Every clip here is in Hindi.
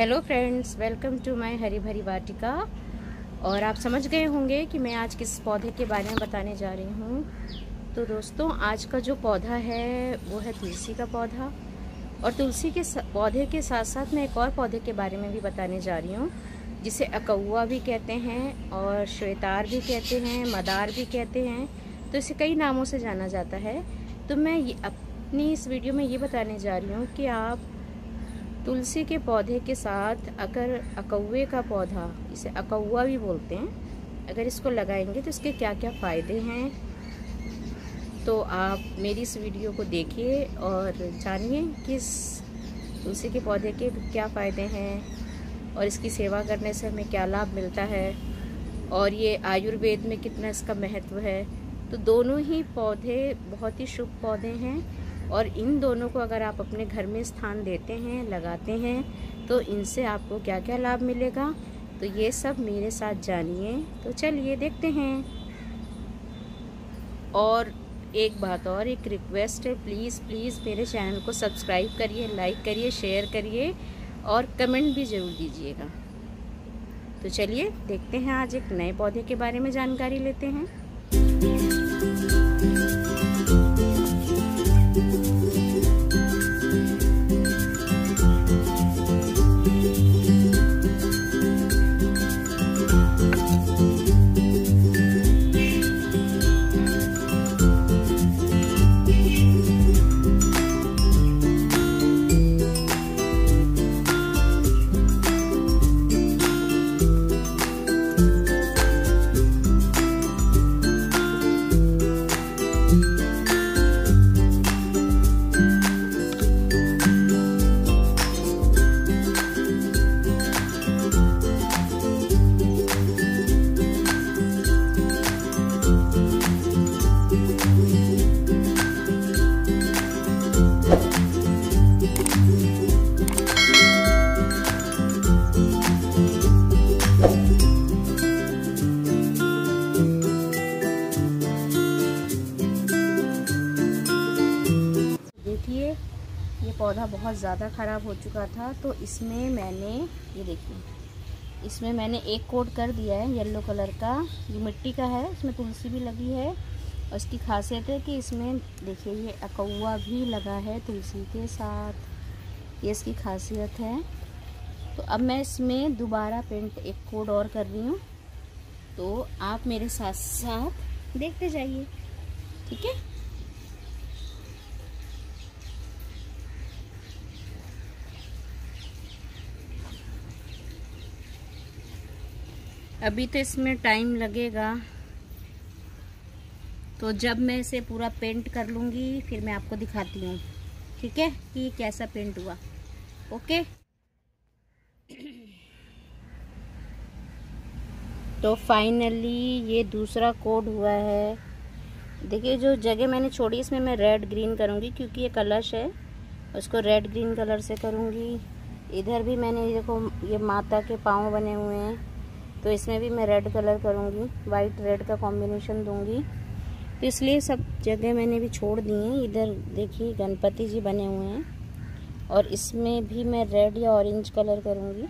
Hello friends, welcome to my हरी भरी वाटिका। और आप समझ गए होंगे कि मैं आज किस पौधे के बारे में बताने जा रही हूँ। तो दोस्तों, आज का जो पौधा है वो है तुलसी का पौधा। और तुलसी के पौधे के साथ साथ मैं एक और पौधे के बारे में भी बताने जा रही हूँ, जिसे अकौआ भी कहते हैं और श्वेतार भी कहते हैं, मदार भी कहते हैं। तो इसे कई नामों से जाना जाता है। तो मैं अपनी इस वीडियो में ये बताने जा रही हूँ कि आप तुलसी के पौधे के साथ अगर अकौवे का पौधा, इसे अकौआ भी बोलते हैं, अगर इसको लगाएंगे तो इसके क्या क्या फ़ायदे हैं। तो आप मेरी इस वीडियो को देखिए और जानिए कि इस तुलसी के पौधे के क्या फ़ायदे हैं और इसकी सेवा करने से हमें क्या लाभ मिलता है और ये आयुर्वेद में कितना इसका महत्व है। तो दोनों ही पौधे बहुत ही शुभ पौधे हैं और इन दोनों को अगर आप अपने घर में स्थान देते हैं, लगाते हैं, तो इनसे आपको क्या क्या लाभ मिलेगा, तो ये सब मेरे साथ जानिए। तो चलिए देखते हैं। और एक बात और, एक रिक्वेस्ट है, प्लीज़ प्लीज़ मेरे चैनल को सब्सक्राइब करिए, लाइक करिए, शेयर करिए और कमेंट भी ज़रूर दीजिएगा। तो चलिए देखते हैं, आज एक नए पौधे के बारे में जानकारी लेते हैं। देखिए, ये पौधा बहुत ज़्यादा ख़राब हो चुका था, तो इसमें मैंने, ये देखिए, इसमें मैंने एक कोट कर दिया है येलो कलर का। ये मिट्टी का है, इसमें तुलसी भी लगी है और इसकी खासियत है कि इसमें देखिए ये अकौआ भी लगा है तुलसी के साथ, ये इसकी खासियत है। तो अब मैं इसमें दोबारा पेंट एक कोट और कर रही हूँ, तो आप मेरे साथ साथ देखते जाइए, ठीक है। अभी तो इसमें टाइम लगेगा, तो जब मैं इसे पूरा पेंट कर लूँगी फिर मैं आपको दिखाती हूँ, ठीक है, कि कैसा पेंट हुआ। ओके। तो फाइनली ये दूसरा कोड हुआ है। देखिए, जो जगह मैंने छोड़ी इसमें मैं रेड ग्रीन करूँगी, क्योंकि ये कलश है, उसको रेड ग्रीन कलर से करूँगी। इधर भी मैंने देखो ये माता के पाँव बने हुए हैं, तो इसमें भी मैं रेड कलर करूँगी, वाइट रेड का कॉम्बिनेशन दूँगी। तो इसलिए सब जगह मैंने भी छोड़ दी हैं। इधर देखिए गणपति जी बने हुए हैं और इसमें भी मैं रेड या ऑरेंज कलर करूँगी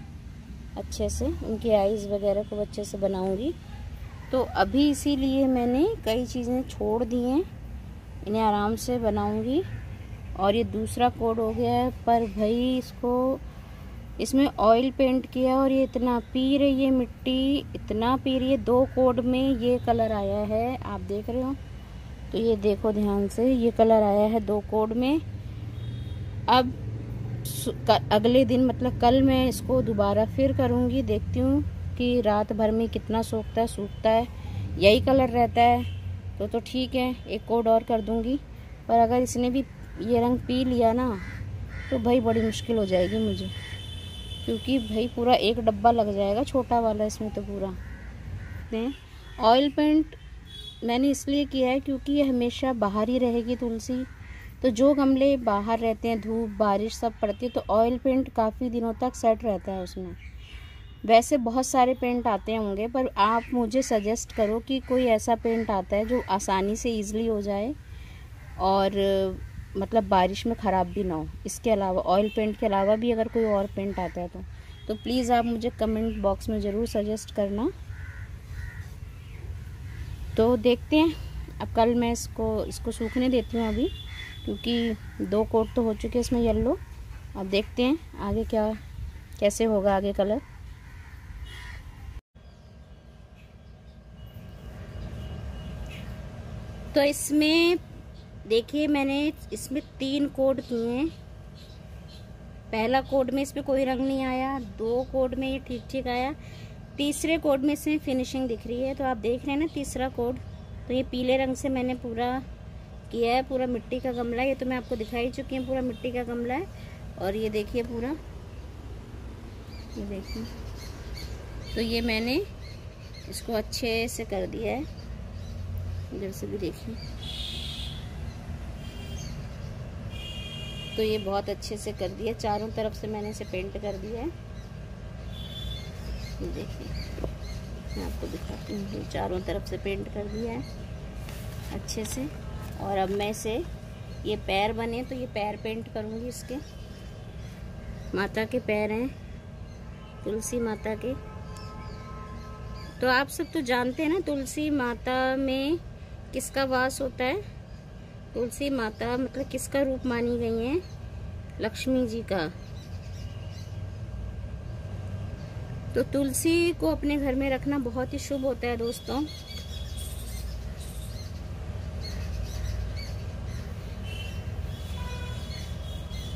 अच्छे से, उनके आईज़ वगैरह को अच्छे से बनाऊँगी। तो अभी इसीलिए मैंने कई चीज़ें छोड़ दी हैं, इन्हें आराम से बनाऊँगी। और ये दूसरा कोड हो गया है, पर भाई इसमें ऑयल पेंट किया और ये इतना पी रही है मिट्टी, इतना पी रही है। 2 कोड में ये कलर आया है, आप देख रहे हो, तो ये देखो ध्यान से, ये कलर आया है 2 कोड में। अब अगले दिन मतलब कल मैं इसको दोबारा फिर करूँगी, देखती हूँ कि रात भर में कितना सूखता है। यही कलर रहता है तो ठीक है, एक कोड और कर दूँगी। पर अगर इसने भी ये रंग पी लिया ना, तो भाई बड़ी मुश्किल हो जाएगी मुझे, क्योंकि भाई पूरा एक डब्बा लग जाएगा, छोटा वाला इसमें तो पूरा। ऑयल पेंट मैंने इसलिए किया है क्योंकि ये हमेशा बाहर ही रहेगी तुलसी, तो जो गमले बाहर रहते हैं, धूप बारिश सब पड़ती है, तो ऑयल पेंट काफ़ी दिनों तक सेट रहता है उसमें। वैसे बहुत सारे पेंट आते होंगे, पर आप मुझे सजेस्ट करो कि कोई ऐसा पेंट आता है जो आसानी से ईज़िली हो जाए और मतलब बारिश में ख़राब भी ना हो। इसके अलावा ऑयल पेंट के अलावा भी अगर कोई और पेंट आता है तो प्लीज़ आप मुझे कमेंट बॉक्स में ज़रूर सजेस्ट करना। तो देखते हैं, अब कल मैं इसको सूखने देती हूँ अभी, क्योंकि 2 कोट तो हो चुके हैं इसमें येलो। अब देखते हैं आगे कैसे होगा आगे कलर। तो इसमें देखिए मैंने इसमें 3 कोड किए हैं। पहला कोड में इसमें कोई रंग नहीं आया, 2 कोड में ये ठीक ठीक आया, तीसरे कोड में इसमें फिनिशिंग दिख रही है। तो आप देख रहे हैं ना तीसरा कोड, तो ये पीले रंग से मैंने पूरा किया है। पूरा मिट्टी का गमला है, ये तो मैं आपको दिखाई चुकी हूँ, पूरा मिट्टी का गमला है। और ये देखिए पूरा, ये देखिए, तो ये मैंने इसको अच्छे से कर दिया है। इधर से भी देखिए, तो ये बहुत अच्छे से कर दिया, चारों तरफ से मैंने इसे पेंट कर दिया है। ये देखिए मैं आपको दिखाती हूँ, चारों तरफ से पेंट कर दिया है अच्छे से। और अब मैं इसे, ये पैर बने तो ये पैर पेंट करूँगी इसके। माता के पैर हैं, तुलसी माता के। तो आप सब तो जानते हैं ना तुलसी माता में किसका वास होता है। तुलसी माता मतलब किसका रूप मानी गई है, लक्ष्मी जी का। तो तुलसी को अपने घर में रखना बहुत ही शुभ होता है दोस्तों।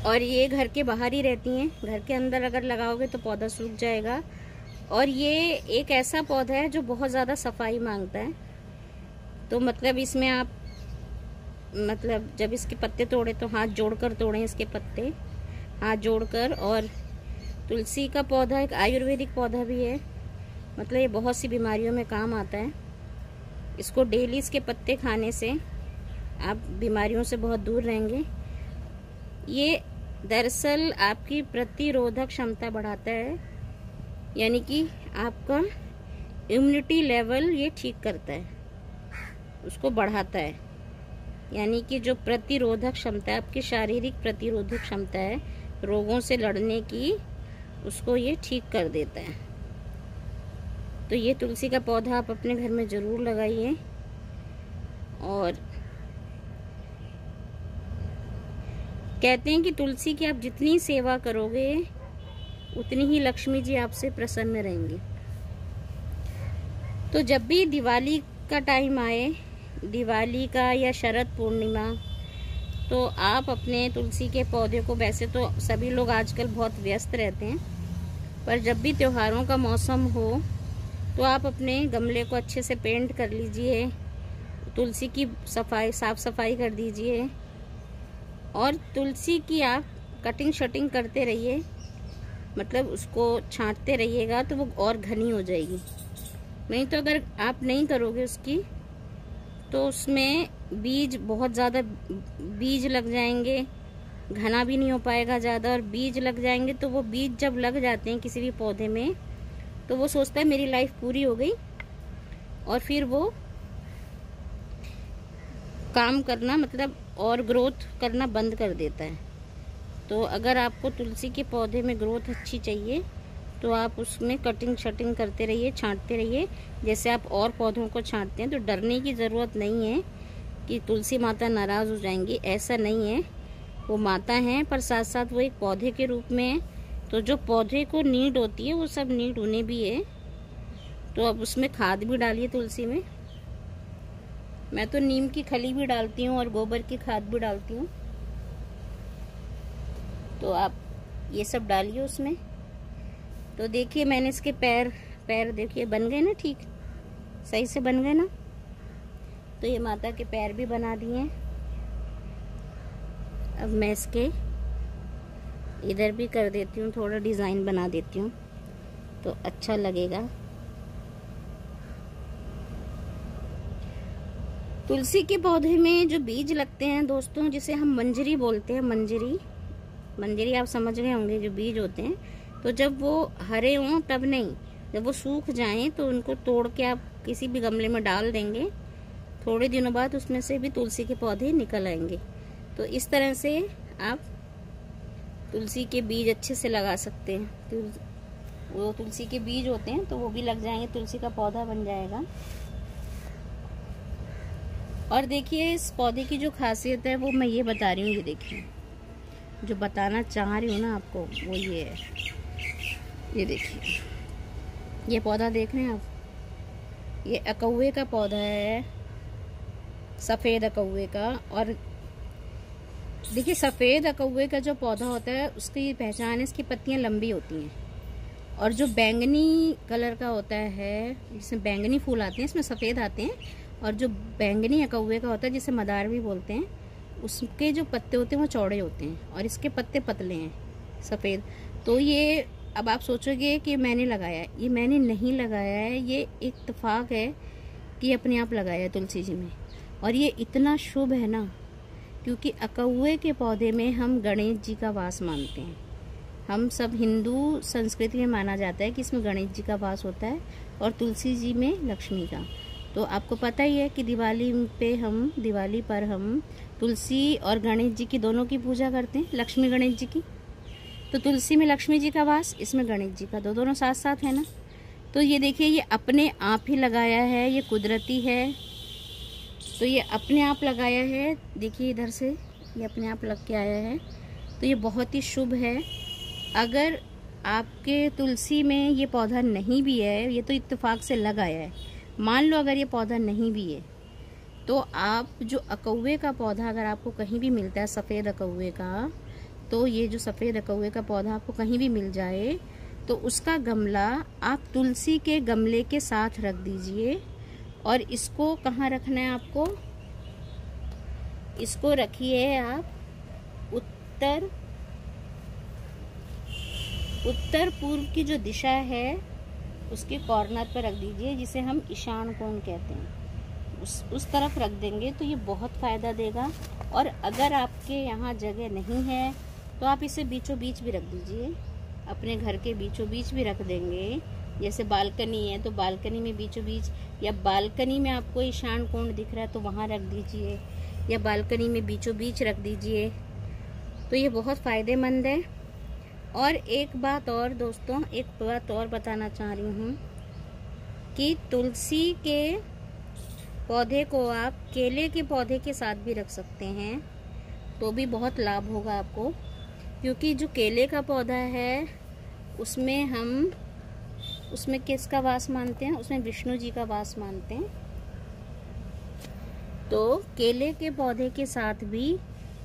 और ये घर के बाहर ही रहती हैं, घर के अंदर अगर लगाओगे तो पौधा सूख जाएगा। और ये एक ऐसा पौधा है जो बहुत ज़्यादा सफाई मांगता है। तो मतलब इसमें आप मतलब जब इसके पत्ते तोड़े तो हाथ जोड़कर तोड़ें, इसके पत्ते हाथ जोड़कर। और तुलसी का पौधा एक आयुर्वेदिक पौधा भी है, मतलब ये बहुत सी बीमारियों में काम आता है। इसको डेली इसके पत्ते खाने से आप बीमारियों से बहुत दूर रहेंगे। ये दरअसल आपकी प्रतिरोधक क्षमता बढ़ाता है, यानी कि आपका इम्यूनिटी लेवल ये ठीक करता है, उसको बढ़ाता है। यानी कि जो प्रतिरोधक क्षमता है, आपकी शारीरिक प्रतिरोधक क्षमता है रोगों से लड़ने की, उसको ये ठीक कर देता है। तो ये तुलसी का पौधा आप अपने घर में ज़रूर लगाइए। और कहते हैं कि तुलसी की आप जितनी सेवा करोगे उतनी ही लक्ष्मी जी आपसे प्रसन्न रहेंगी। तो जब भी दिवाली का टाइम आए, दिवाली का या शरद पूर्णिमा, तो आप अपने तुलसी के पौधे को, वैसे तो सभी लोग आजकल बहुत व्यस्त रहते हैं, पर जब भी त्योहारों का मौसम हो तो आप अपने गमले को अच्छे से पेंट कर लीजिए, तुलसी की साफ सफाई कर दीजिए। और तुलसी की आप कटिंग शटिंग करते रहिए, मतलब उसको छांटते रहिएगा तो वो और घनी हो जाएगी। नहीं तो अगर आप नहीं करोगे उसकी, तो उसमें बीज बहुत ज़्यादा बीज लग जाएंगे, घना भी नहीं हो पाएगा ज़्यादा। और बीज लग जाएंगे तो वो बीज जब लग जाते हैं किसी भी पौधे में, तो वो सोचता है मेरी लाइफ पूरी हो गई, और फिर वो काम करना मतलब और ग्रोथ करना बंद कर देता है। तो अगर आपको तुलसी के पौधे में ग्रोथ अच्छी चाहिए तो आप उसमें कटिंग शटिंग करते रहिए, छांटते रहिए, जैसे आप और पौधों को छांटते हैं। तो डरने की ज़रूरत नहीं है कि तुलसी माता नाराज़ हो जाएंगी, ऐसा नहीं है। वो माता हैं, पर साथ साथ वो एक पौधे के रूप में है। तो जो पौधे को नीड होती है वो सब नीड उन्हें भी है। तो अब उसमें खाद भी डालिए तुलसी में। मैं तो नीम की खली भी डालती हूँ और गोबर की खाद भी डालती हूँ। तो आप ये सब डालिए उसमें। तो देखिए मैंने इसके पैर देखिए बन गए ना, ठीक सही से बन गए ना। तो ये माता के पैर भी बना दिए। अब मैं इसके इधर भी कर देती हूँ, थोड़ा डिज़ाइन बना देती हूँ तो अच्छा लगेगा। तुलसी के पौधे में जो बीज लगते हैं दोस्तों, जिसे हम मंजरी बोलते हैं, मंजरी आप समझ गए होंगे, जो बीज होते हैं। तो जब वो हरे हों तब नहीं, जब वो सूख जाएं तो उनको तोड़ के आप किसी भी गमले में डाल देंगे, थोड़े दिनों बाद उसमें से भी तुलसी के पौधे निकल आएंगे। तो इस तरह से आप तुलसी के बीज अच्छे से लगा सकते हैं। वो तुलसी के बीज होते हैं, तो वो भी लग जाएंगे, तुलसी का पौधा बन जाएगा। और देखिए इस पौधे की जो खासियत है वो मैं ये बता रही हूँ। ये देखिए जो बताना चाह रही हूँ ना आपको, वो ये है। ये देखिए ये पौधा देख रहे हैं आप, ये अकौवे का पौधा है, सफ़ेद अकौवे का। और देखिए सफ़ेद अकौवे का जो पौधा होता है उसकी पहचान है, इसकी पत्तियां लंबी होती हैं। और जो बैंगनी कलर का होता है, जिसमें बैंगनी फूल आते हैं, इसमें सफ़ेद आते हैं। और जो बैंगनी अकौवे का होता है, जिसे मदार भी बोलते हैं, उसके जो पत्ते होते हैं वो चौड़े होते हैं और इसके पत्ते पतले हैं, सफ़ेद। तो ये अब आप सोचोगे कि मैंने लगाया, ये मैंने नहीं लगाया है, ये इत्तेफाक है कि अपने आप लगाया है तुलसी जी में। और ये इतना शुभ है ना, क्योंकि अकौवे के पौधे में हम गणेश जी का वास मानते हैं। हम सब हिंदू संस्कृति में माना जाता है कि इसमें गणेश जी का वास होता है और तुलसी जी में लक्ष्मी का। तो आपको पता ही है कि दिवाली पर हम तुलसी और गणेश जी की दोनों की पूजा करते हैं, लक्ष्मी गणेश जी की। तो तुलसी में लक्ष्मी जी का वास, इसमें गणेश जी का, दोनों साथ साथ है ना। तो ये देखिए ये अपने आप ही लगाया है, ये कुदरती है। तो ये अपने आप लगाया है, देखिए इधर से ये अपने आप लग के आया है। तो ये बहुत ही शुभ है। अगर आपके तुलसी में ये पौधा नहीं भी है, ये तो इत्तेफाक से लग आया है, मान लो अगर ये पौधा नहीं भी है, तो आप जो अकौवे का पौधा अगर आपको कहीं भी मिलता है, सफ़ेद अकौवे का, तो ये जो सफ़ेद अकौवे का पौधा आपको कहीं भी मिल जाए, तो उसका गमला आप तुलसी के गमले के साथ रख दीजिए। और इसको कहाँ रखना है आपको, इसको रखिए आप उत्तर पूर्व की जो दिशा है उसके कॉर्नर पर रख दीजिए, जिसे हम ईशान कोण कहते हैं। उस तरफ रख देंगे तो ये बहुत फ़ायदा देगा। और अगर आपके यहाँ जगह नहीं है तो आप इसे बीचों बीच भी रख दीजिए, अपने घर के बीचों बीच भी रख देंगे। जैसे बालकनी है तो बालकनी में बीचों बीच, या बालकनी में आपको ईशान कोण दिख रहा है तो वहाँ रख दीजिए, या बालकनी में बीचों बीच रख दीजिए। तो ये बहुत फ़ायदेमंद है। और एक बात और दोस्तों, एक बात और बताना चाह रही हूँ कि तुलसी के पौधे को आप केले के पौधे के साथ भी रख सकते हैं, तो भी बहुत लाभ होगा आपको। क्योंकि जो केले का पौधा है उसमें किसका वास मानते हैं, उसमें विष्णु जी का वास मानते हैं। तो केले के पौधे के साथ भी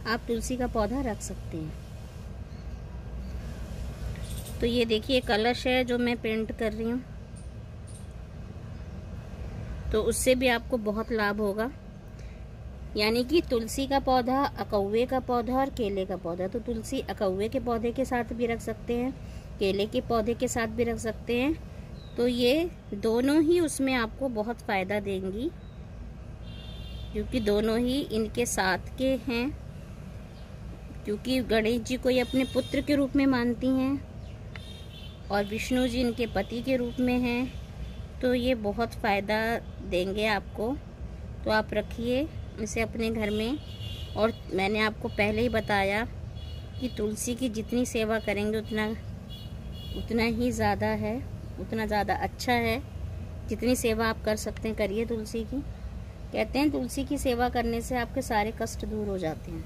आप तुलसी का पौधा रख सकते हैं। तो ये देखिए कलश है जो मैं पेंट कर रही हूँ, तो उससे भी आपको बहुत लाभ होगा। यानी कि तुलसी का पौधा, अकौवे का पौधा और केले का पौधा। तो तुलसी अकौवे के पौधे के साथ भी रख सकते हैं, केले के पौधे के साथ भी रख सकते हैं। तो ये दोनों ही उसमें आपको बहुत फ़ायदा देंगी, क्योंकि दोनों ही इनके साथ के हैं। क्योंकि गणेश जी को ये अपने पुत्र के रूप में मानती हैं और विष्णु जी इनके पति के रूप में हैं। तो ये बहुत फ़ायदा देंगे आपको। तो आप रखिए इसे अपने घर में। और मैंने आपको पहले ही बताया कि तुलसी की जितनी सेवा करेंगे उतना ही ज़्यादा है, उतना ज़्यादा अच्छा है। जितनी सेवा आप कर सकते हैं करिए तुलसी की। कहते हैं तुलसी की सेवा करने से आपके सारे कष्ट दूर हो जाते हैं।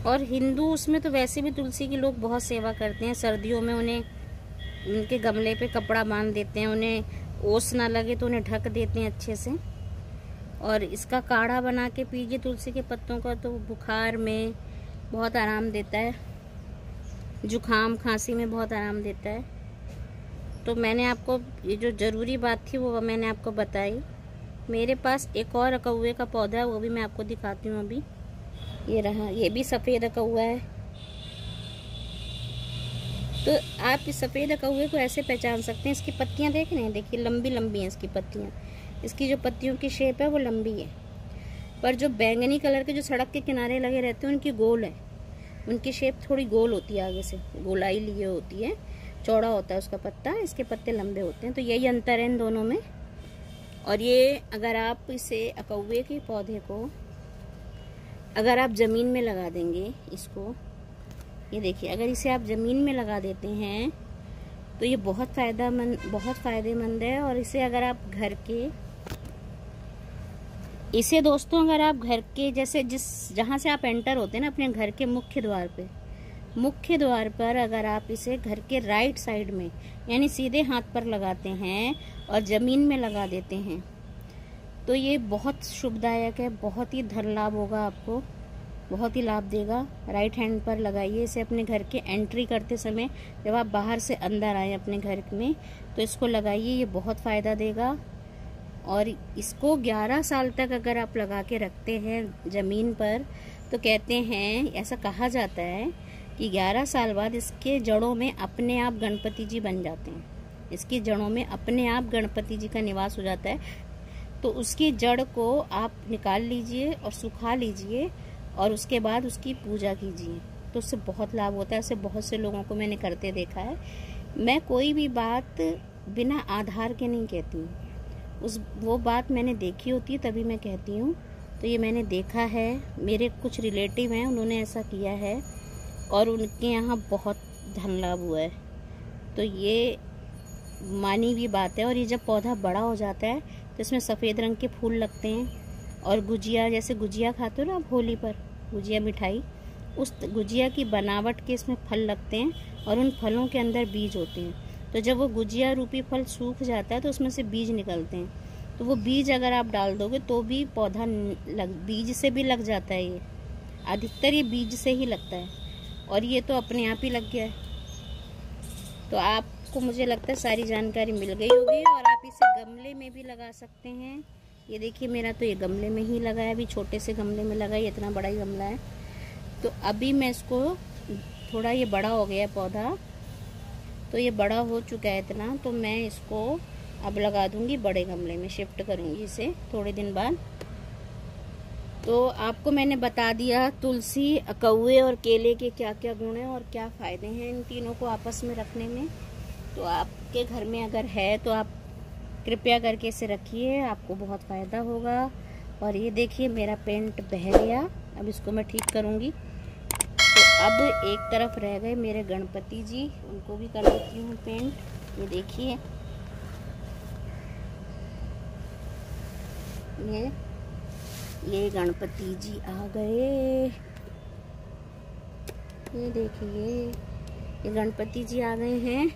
और हिंदू उसमें तो वैसे भी तुलसी की लोग बहुत सेवा करते हैं। सर्दियों में उन्हें उनके गमले पे कपड़ा बांध देते हैं, उन्हें ओस ना लगे तो उन्हें ढक देते हैं अच्छे से। और इसका काढ़ा बना के पीजिए तुलसी के पत्तों का, तो बुखार में बहुत आराम देता है, जुखाम खांसी में बहुत आराम देता है। तो मैंने आपको ये जो ज़रूरी बात थी वो मैंने आपको बताई। मेरे पास एक और अकौवे का पौधा है, वो भी मैं आपको दिखाती हूँ। अभी ये रहा, ये भी सफ़ेद अकौवा है। तो आप इस सफ़ेद अकौवे को ऐसे पहचान सकते हैं, इसकी पत्तियाँ देख रहे हैं, देखिए लंबी लंबी हैं इसकी पत्तियाँ। इसकी जो पत्तियों की शेप है वो लंबी है, पर जो बैंगनी कलर के जो सड़क के किनारे लगे रहते हैं उनकी गोल है, उनकी शेप थोड़ी गोल होती है, आगे से गोलाई लिए होती है, चौड़ा होता है उसका पत्ता, इसके पत्ते लंबे होते हैं। तो यही अंतर है इन दोनों में। और ये अगर आप इसे अकौवे के पौधे को अगर आप ज़मीन में लगा देंगे इसको, ये देखिए, अगर इसे आप ज़मीन में लगा देते हैं तो ये बहुत फ़ायदेमंद है। और इसे अगर आप दोस्तों अगर आप घर के जैसे जहाँ से आप एंटर होते हैं ना अपने घर के मुख्य द्वार पर अगर आप इसे घर के राइट साइड में यानी सीधे हाथ पर लगाते हैं और ज़मीन में लगा देते हैं तो ये बहुत शुभदायक है, बहुत ही धन लाभ होगा आपको, बहुत ही लाभ देगा। राइट हैंड पर लगाइए इसे अपने घर के एंट्री करते समय, जब आप बाहर से अंदर आए अपने घर में तो इसको लगाइए, ये बहुत फ़ायदा देगा। और इसको 11 साल तक अगर आप लगा के रखते हैं ज़मीन पर तो कहते हैं, ऐसा कहा जाता है कि 11 साल बाद इसके जड़ों में अपने आप गणपति जी बन जाते हैं। इसकी जड़ों में अपने आप गणपति जी का निवास हो जाता है। तो उसकी जड़ को आप निकाल लीजिए और सुखा लीजिए और उसके बाद उसकी पूजा कीजिए, तो उससे बहुत लाभ होता है। उससे बहुत से लोगों को मैंने करते देखा है। मैं कोई भी बात बिना आधार के नहीं कहती हूँ, वो बात मैंने देखी होती है तभी मैं कहती हूँ। तो ये मैंने देखा है, मेरे कुछ रिलेटिव हैं उन्होंने ऐसा किया है और उनके यहाँ बहुत धन लाभ हुआ है। तो ये मानी हुई बात है। और ये जब पौधा बड़ा हो जाता है तो इसमें सफ़ेद रंग के फूल लगते हैं और गुजिया, जैसे गुजिया खाते हो ना आप होली पर, गुजिया मिठाई, उस गुजिया की बनावट के इसमें फल लगते हैं और उन फलों के अंदर बीज होते हैं। तो जब वो गुजिया रूपी फल सूख जाता है तो उसमें से बीज निकलते हैं। तो वो बीज अगर आप डाल दोगे तो भी पौधा बीज से भी लग जाता है। ये अधिकतर ये बीज से ही लगता है और ये तो अपने आप ही लग गया है। तो आपको मुझे लगता है सारी जानकारी मिल गई होगी। और आप इसे गमले में भी लगा सकते हैं। ये देखिए, मेरा तो ये गमले में ही लगा है, अभी छोटे से गमले में लगा है, इतना बड़ा ही गमला है। तो अभी मैं इसको थोड़ा, ये बड़ा हो गया है पौधा, तो ये बड़ा हो चुका है इतना, तो मैं इसको अब लगा दूंगी बड़े गमले में, शिफ्ट करूंगी इसे थोड़े दिन बाद। तो आपको मैंने बता दिया तुलसी, कौवे और केले के क्या क्या गुण हैं और क्या फ़ायदे हैं इन तीनों को आपस में रखने में। तो आपके घर में अगर है तो आप कृपया करके इसे रखिए, आपको बहुत फ़ायदा होगा। और ये देखिए, मेरा पेंट बह गया, अब इसको मैं ठीक करूँगी। तो अब एक तरफ रह गए मेरे गणपति जी, उनको भी कर लेती हूँ पेंट। ये देखिए, ये गणपति जी आ गए। ये देखिए, ये गणपति जी आ गए हैं,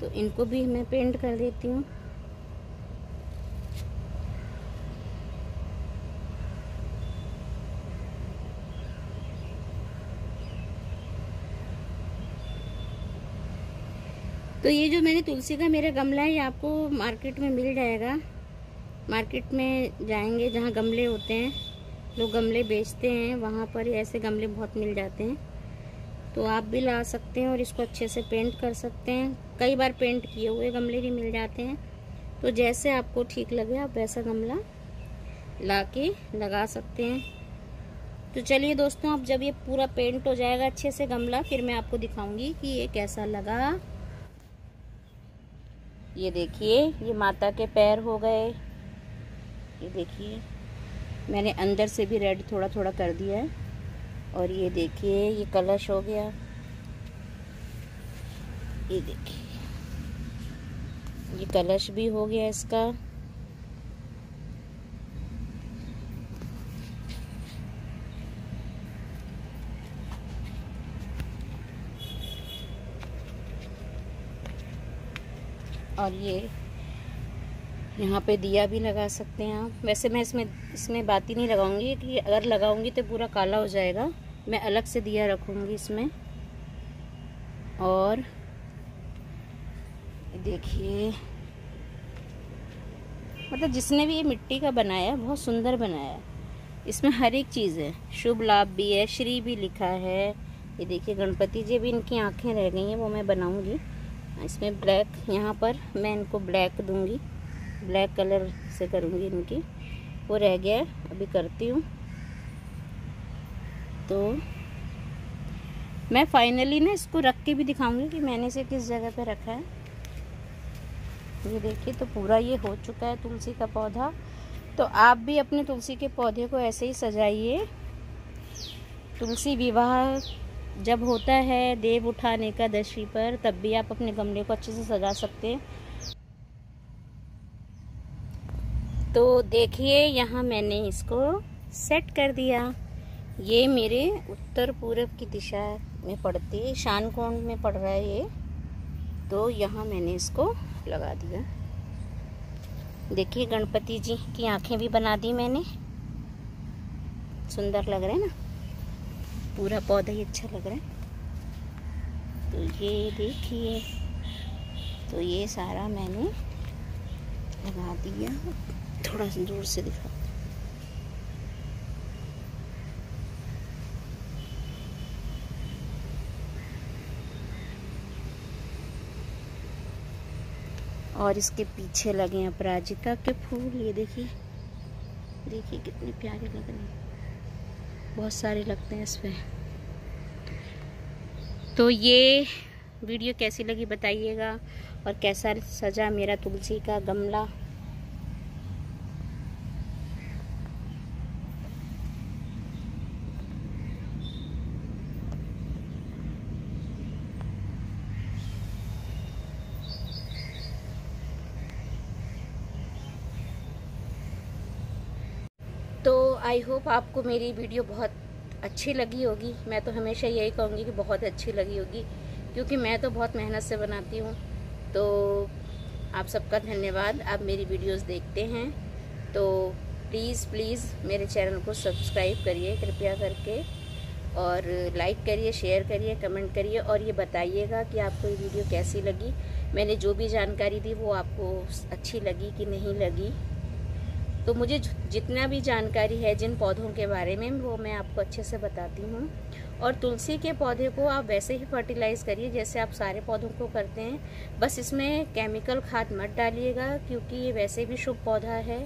तो इनको भी मैं पेंट कर देती हूँ। तो ये जो मैंने तुलसी का मेरा गमला है, ये आपको मार्केट में मिल जाएगा। मार्केट में जाएंगे जहाँ गमले होते हैं, लोग गमले बेचते हैं, वहाँ पर ऐसे गमले बहुत मिल जाते हैं। तो आप भी ला सकते हैं और इसको अच्छे से पेंट कर सकते हैं। कई बार पेंट किए हुए गमले भी मिल जाते हैं। तो जैसे आपको ठीक लगे आप वैसा गमला ला के लगा सकते हैं। तो चलिए दोस्तों, अब जब ये पूरा पेंट हो जाएगा अच्छे से गमला, फिर मैं आपको दिखाऊंगी कि ये कैसा लगा। ये देखिए, ये माता के पैर हो गए। ये देखिए, मैंने अंदर से भी रेड थोड़ा थोड़ा कर दिया है। और ये देखिए, ये कलश हो गया। ये देखिए, ये कलश भी हो गया इसका। और ये यहाँ पे दिया भी लगा सकते हैं आप। वैसे मैं इसमें बाती नहीं लगाऊंगी कि अगर लगाऊंगी तो पूरा काला हो जाएगा। मैं अलग से दिया रखूंगी इसमें। और देखिए, मतलब जिसने भी ये मिट्टी का बनाया बहुत सुंदर बनाया है। इसमें हर एक चीज़ है, शुभ लाभ भी है, श्री भी लिखा है। ये देखिए, गणपति जी भी, इनकी आंखें रह गई हैं, वो मैं बनाऊंगी। इसमें ब्लैक, यहाँ पर मैं इनको ब्लैक दूंगी, ब्लैक कलर से करूँगी इनकी। वो रह गया है, अभी करती हूँ। तो मैं फाइनली ना इसको रख के भी दिखाऊंगी कि मैंने इसे किस जगह पे रखा है। ये देखिए, तो पूरा ये हो चुका है तुलसी का पौधा। तो आप भी अपने तुलसी के पौधे को ऐसे ही सजाइए। तुलसी विवाह जब होता है देव उठान एकादशी पर, तब भी आप अपने गमले को अच्छे से सजा सकते हैं। तो देखिए यहाँ मैंने इसको सेट कर दिया। ये मेरे उत्तर पूर्व की दिशा में पड़ती है, ईशान कोण में पड़ रहा है ये, तो यहाँ मैंने इसको लगा दिया। देखिए गणपति जी की आंखें भी बना दी मैंने, सुंदर लग रहा है ना, पूरा पौधा ही अच्छा लग रहा है। तो ये देखिए, तो ये सारा मैंने लगा दिया। थोड़ा सा दूर से दिखा, और इसके पीछे लगे अपराजिता के फूल। ये देखिए, देखिए कितने प्यारे लग रहे हैं, बहुत सारे लगते हैं इसमें। तो ये वीडियो कैसी लगी बताइएगा, और कैसा सजा मेरा तुलसी का गमला। तो आई होप आपको मेरी वीडियो बहुत अच्छी लगी होगी। मैं तो हमेशा यही कहूँगी कि बहुत अच्छी लगी होगी, क्योंकि मैं तो बहुत मेहनत से बनाती हूँ। तो आप सबका धन्यवाद, आप मेरी वीडियोस देखते हैं। तो प्लीज़ मेरे चैनल को सब्सक्राइब करिए कृपया करके, और लाइक करिए, शेयर करिए, कमेंट करिए, और ये बताइएगा कि आपको ये वीडियो कैसी लगी। मैंने जो भी जानकारी दी वो आपको अच्छी लगी कि नहीं लगी। तो मुझे जितना भी जानकारी है जिन पौधों के बारे में, वो मैं आपको अच्छे से बताती हूँ। और तुलसी के पौधे को आप वैसे ही फर्टिलाइज़ करिए जैसे आप सारे पौधों को करते हैं। बस इसमें केमिकल खाद मत डालिएगा, क्योंकि ये वैसे भी शुभ पौधा है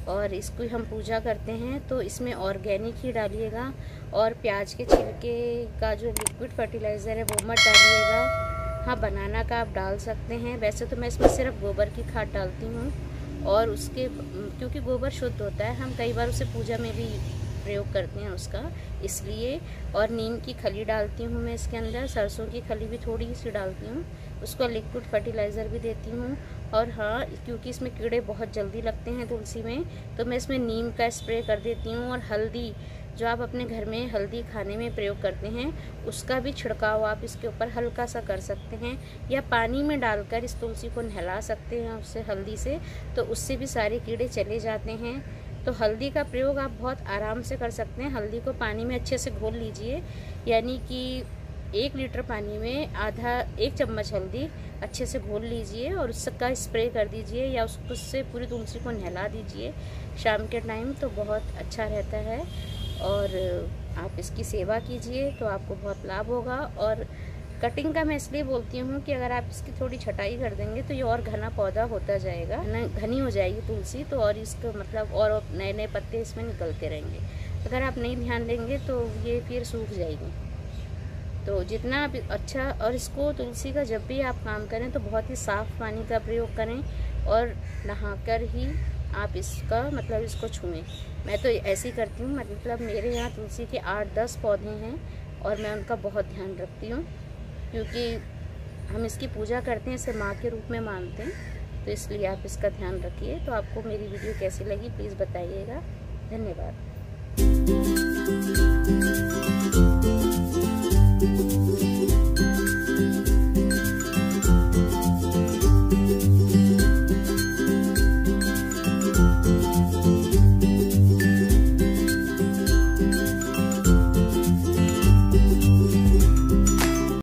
और इसको हम पूजा करते हैं। तो इसमें ऑर्गेनिक ही डालिएगा, और प्याज के छिलके का जो लिक्विड फर्टिलाइज़र है वो मत डालिएगा। हाँ, बनाना का आप डाल सकते हैं। वैसे तो मैं इसमें सिर्फ गोबर की खाद डालती हूँ, और उसके क्योंकि गोबर शुद्ध होता है, हम कई बार उसे पूजा में भी प्रयोग करते हैं उसका, इसलिए। और नीम की खली डालती हूँ मैं इसके अंदर, सरसों की खली भी थोड़ी सी डालती हूँ, उसको लिक्विड फर्टिलाइज़र भी देती हूँ। और हाँ, क्योंकि इसमें कीड़े बहुत जल्दी लगते हैं तुलसी में, तो मैं इसमें नीम का स्प्रे कर देती हूँ। और हल्दी, जो आप अपने घर में हल्दी खाने में प्रयोग करते हैं, उसका भी छिड़काव आप इसके ऊपर हल्का सा कर सकते हैं, या पानी में डालकर इस तुलसी को नहला सकते हैं उससे, हल्दी से, तो उससे भी सारे कीड़े चले जाते हैं। तो हल्दी का प्रयोग आप बहुत आराम से कर सकते हैं। हल्दी को पानी में अच्छे से घोल लीजिए, यानी कि 1 लीटर पानी में आधा 1 चम्मच हल्दी अच्छे से घोल लीजिए, और उसका स्प्रे कर दीजिए, या उससे पूरी तुलसी को नहला दीजिए शाम के टाइम, तो बहुत अच्छा रहता है। और आप इसकी सेवा कीजिए तो आपको बहुत लाभ होगा। और कटिंग का मैं इसलिए बोलती हूँ कि अगर आप इसकी थोड़ी छटाई कर देंगे तो ये और घना पौधा होता जाएगा, घनी हो जाएगी तुलसी, तो और इसका मतलब और नए नए पत्ते इसमें निकलते रहेंगे। अगर आप नहीं ध्यान देंगे तो ये फिर सूख जाएगी। तो जितना आप अच्छा, और इसको तुलसी का जब भी आप काम करें तो बहुत ही साफ़ पानी का प्रयोग करें, और नहाकर ही आप इसका मतलब इसको छुएं। मैं तो ऐसे ही करती हूँ, मतलब मेरे यहाँ तुलसी के 8-10 पौधे हैं, और मैं उनका बहुत ध्यान रखती हूँ, क्योंकि हम इसकी पूजा करते हैं, इसे माँ के रूप में मानते हैं, तो इसलिए आप इसका ध्यान रखिए। तो आपको मेरी वीडियो कैसी लगी प्लीज़ बताइएगा। धन्यवाद।